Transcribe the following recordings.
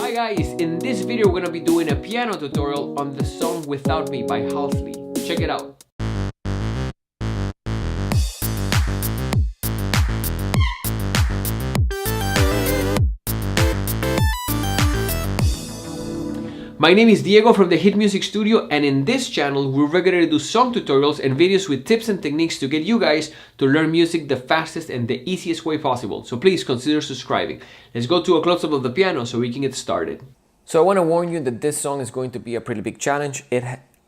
Hi guys, in this video we're gonna be doing a piano tutorial on the song Without Me by Halsey. Check it out. My name is Diego from the Hit Music Studio, and in this channel we regularly do song tutorials and videos with tips and techniques to get you guys to learn music the fastest and the easiest way possible. So please consider subscribing. Let's go to a close-up of the piano so we can get started. So I want to warn you that this song is going to be a pretty big challenge.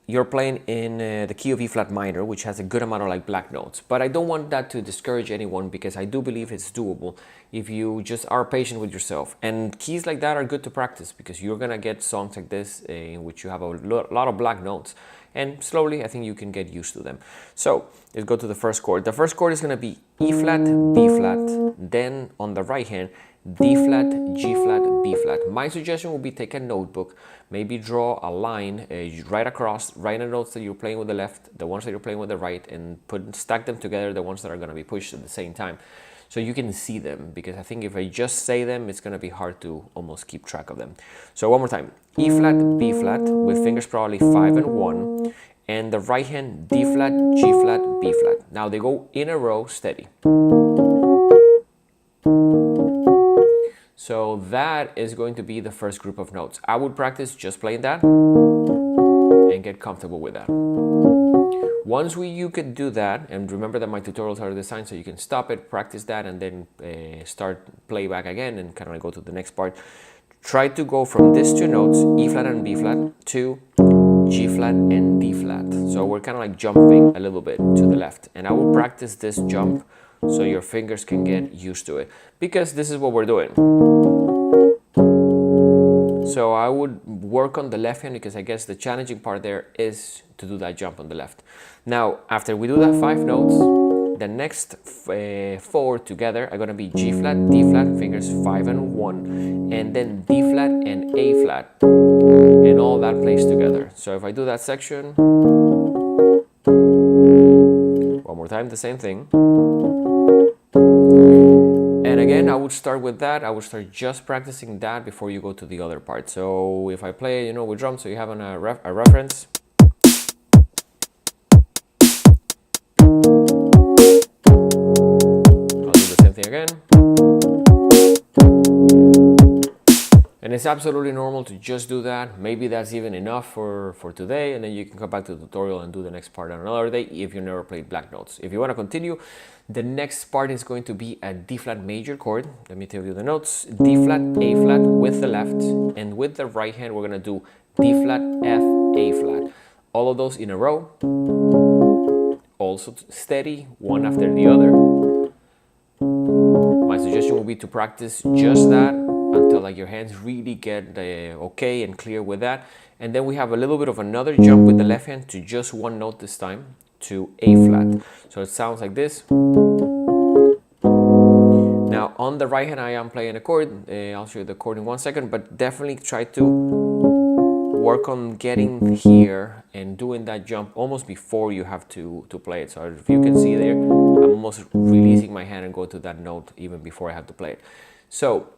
You're playing in the key of E flat minor, which has a good amount of black notes. But I don't want that to discourage anyone because I do believe it's doable if you just are patient with yourself. And keys like that are good to practice because you're gonna get songs like this in which you have a lot of black notes. And slowly, I think you can get used to them. So let's go to the first chord. The first chord is gonna be E flat, B flat. Then on the right hand, D flat, G flat, B flat. My suggestion would be take a notebook, maybe draw a line right across, write the notes that you're playing with the left, the ones that you're playing with the right, and stack them together, the ones that are going to be pushed at the same time. So you can see them, because I think if I just say them, it's going to be hard to almost keep track of them. So one more time, E flat, B flat, with fingers probably 5 and 1, and the right hand, D flat, G flat, B flat. Now they go in a row, steady. So that is going to be the first group of notes. I would practice just playing that and get comfortable with that. Once you could do that, and remember that my tutorials are designed so you can stop it, practice that, and then start playback again and kind of go to the next part. Try to go from these two notes, E flat and B flat, to G flat and D flat. So we're kind of like jumping a little bit to the left. And I will practice this jump so your fingers can get used to it, because this is what we're doing. So I would work on the left hand because I guess the challenging part there is to do that jump on the left. Now, after we do that 5 notes, the next 4 together are going to be G flat, D flat, fingers 5 and 1, and then D flat and A flat, and all that plays together. So if I do that section, one more time, the same thing. And again, I would start with that. I would start just practicing that before you go to the other part. So if I play, with drums, so you have a reference. I'll do the same thing again. And it's absolutely normal to just do that. Maybe that's even enough for today, and then you can come back to the tutorial and do the next part on another day if you never played black notes. If you want to continue, the next part is going to be a D flat major chord. Let me tell you the notes. D flat, A flat with the left, and with the right hand we're going to do D flat, F, A flat. All of those in a row. Also steady, one after the other. My suggestion would be to practice just that until your hands really get okay and clear with that. And then we have a little bit of another jump with the left hand to just one note this time, to A flat. So it sounds like this. Now on the right hand I am playing a chord. I'll show you the chord in 1 second, but definitely try to work on getting here and doing that jump almost before you have to play it. So if you can see there, I'm almost releasing my hand and go to that note even before I have to play it. So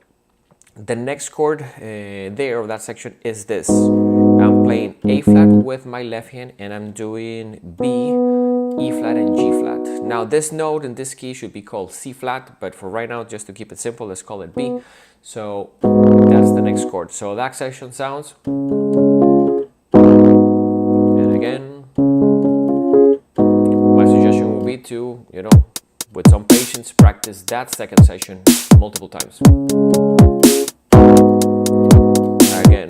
the next chord there of that section is this. I'm playing A flat with my left hand and I'm doing B, E flat and G flat. Now this note in this key should be called C flat, but for right now, just to keep it simple, let's call it B. So that's the next chord. So that section sounds. And again, my suggestion would be to, with some patience, practice that second section multiple times. Again.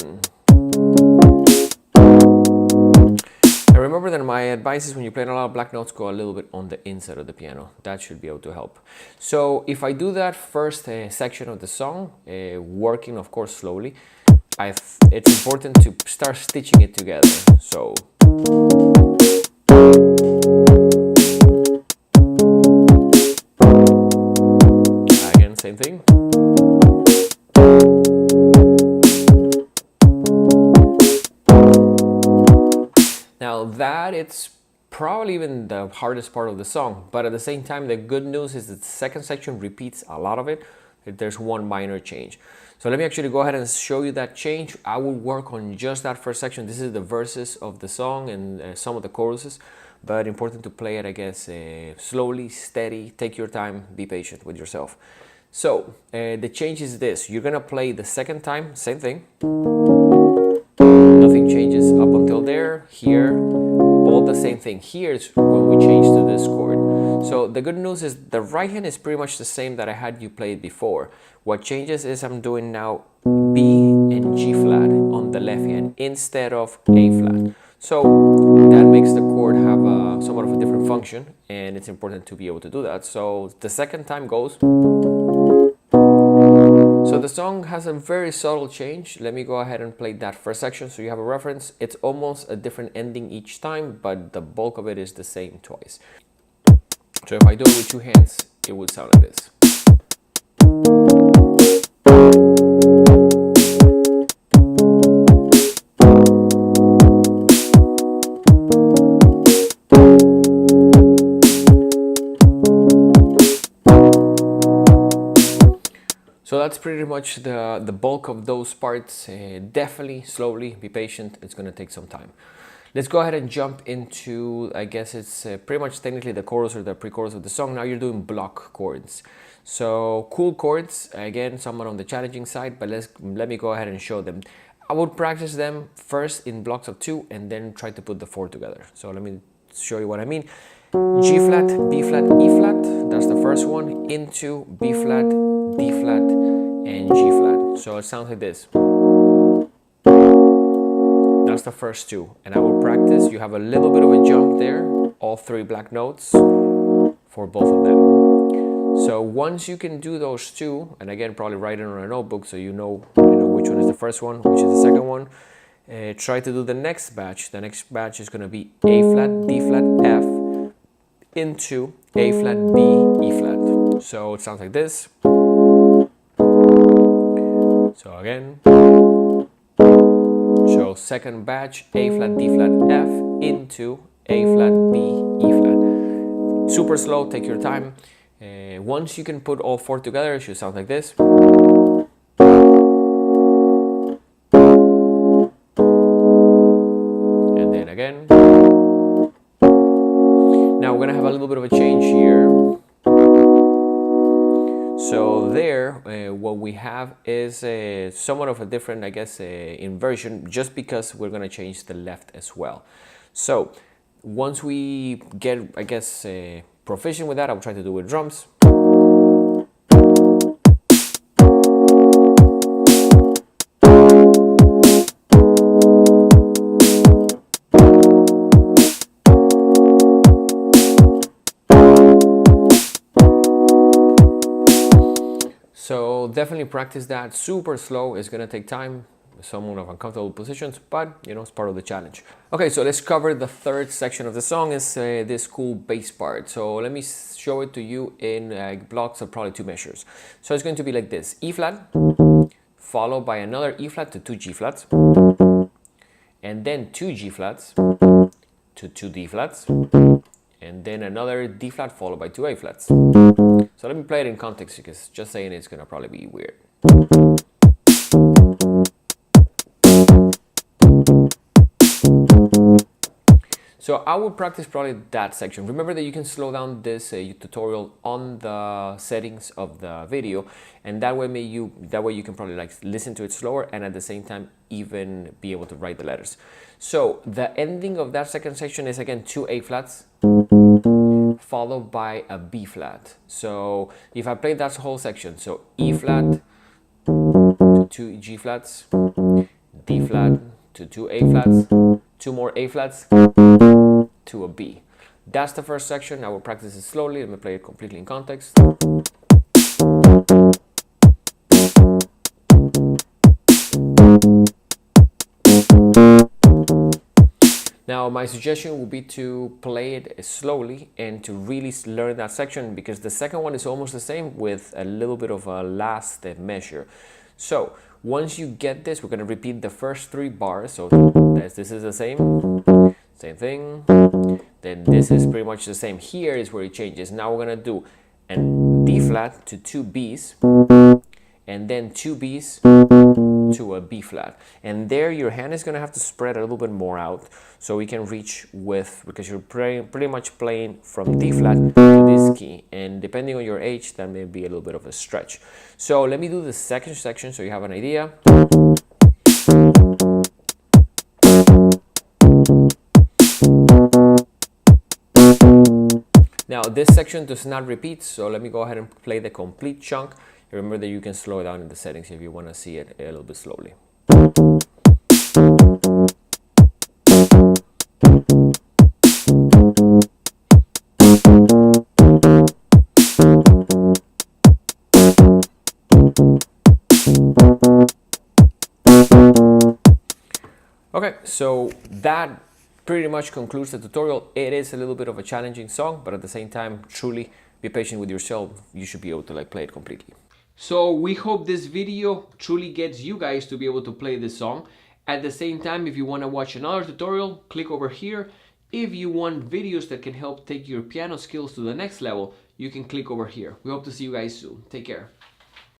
And remember that my advice is when you're playing a lot of black notes, go a little bit on the inside of the piano. That should be able to help. So if I do that first section of the song, working of course slowly, it's important to start stitching it together. So again, same thing. Now that it's probably even the hardest part of the song, but at the same time, the good news is that the second section repeats a lot of it. There's one minor change. So let me actually go ahead and show you that change. I will work on just that first section. This is the verses of the song and some of the choruses, but important to play it, I guess, slowly, steady, take your time, be patient with yourself. So the change is this. You're gonna play the second time, same thing. Nothing changes up until there. Here, all the same thing. Here's when we change to this chord. So the good news is the right hand is pretty much the same that I had you play before. What changes is I'm doing now B and G flat on the left hand instead of A flat. So that makes the chord have somewhat of a different function, and it's important to be able to do that. So the second time goes. So the song has a very subtle change. Let me go ahead and play that first section so you have a reference. It's almost a different ending each time, but the bulk of it is the same twice. So if I do it with two hands, it would sound like this. So that's pretty much the bulk of those parts. Definitely, slowly, be patient. It's going to take some time. Let's go ahead and jump into, I guess it's pretty much technically the chorus or the pre-chorus of the song. Now you're doing block chords. So cool chords, again, somewhat on the challenging side, but let me go ahead and show them. I would practice them first in blocks of 2 and then try to put the 4 together. So let me show you what I mean. G flat, B flat, E flat, that's the first one, into B flat, D flat, and G flat. So it sounds like this. That's the first 2. And I will practice. You have a little bit of a jump there, all 3 black notes for both of them. So once you can do those 2, and again, probably write it on a notebook so you know which one is the first one, which is the second one. Try to do the next batch. The next batch is going to be A flat, D flat, F, into A flat, B, E flat. So it sounds like this. So again, so second batch, A flat, D flat, F, into A flat, B, E flat. Super slow, take your time. Once you can put all 4 together, it should sound like this. And then again. Now we're gonna have a little bit of a change here. So there, what we have is somewhat of a different, I guess, inversion, just because we're gonna change the left as well. So once we get, I guess, proficient with that, I'll try to do it with drums. So definitely practice that. Super slow. It's gonna take time. Somewhat of uncomfortable positions, but it's part of the challenge. Okay, so let's cover the third section of the song. Is this cool bass part. So let me show it to you in blocks of probably 2 measures. So it's going to be like this: E flat, followed by another E flat to 2 G flats, and then 2 G flats to 2 D flats, and then another D flat followed by 2 A flats. So let me play it in context, because just saying it's gonna probably be weird. So I will practice probably that section. Remember that you can slow down this tutorial on the settings of the video, and that way you can probably listen to it slower and at the same time even be able to write the letters. So the ending of that second section is again 2 A flats followed by a B flat. So if I play that whole section, so E flat to 2 G flats, D flat to 2 A flats, 2 more A flats to a B. That's the first section. I will practice it slowly. Let me play it completely in context. Now my suggestion would be to play it slowly and to really learn that section, because the second one is almost the same with a little bit of a last measure. So once you get this, we're going to repeat the first 3 bars. So this is the same thing. Then this is pretty much the same. Here is where it changes. Now we're going to do an D flat to 2 Bs and then 2 Bs to a B flat. And there your hand is going to have to spread a little bit more out so we can reach with, because you're pretty much playing from D flat to this key. And depending on your age, that may be a little bit of a stretch. So let me do the second section so you have an idea. Now this section does not repeat, so let me go ahead and play the complete chunk. Remember that you can slow it down in the settings if you want to see it a little bit slowly. Okay, so that pretty much concludes the tutorial. It is a little bit of a challenging song, but at the same time, truly be patient with yourself. You should be able to play it completely. So we hope this video truly gets you guys to be able to play this song. At the same time, if you want to watch another tutorial, click over here. If you want videos that can help take your piano skills to the next level, you can click over here. We hope to see you guys soon. Take care.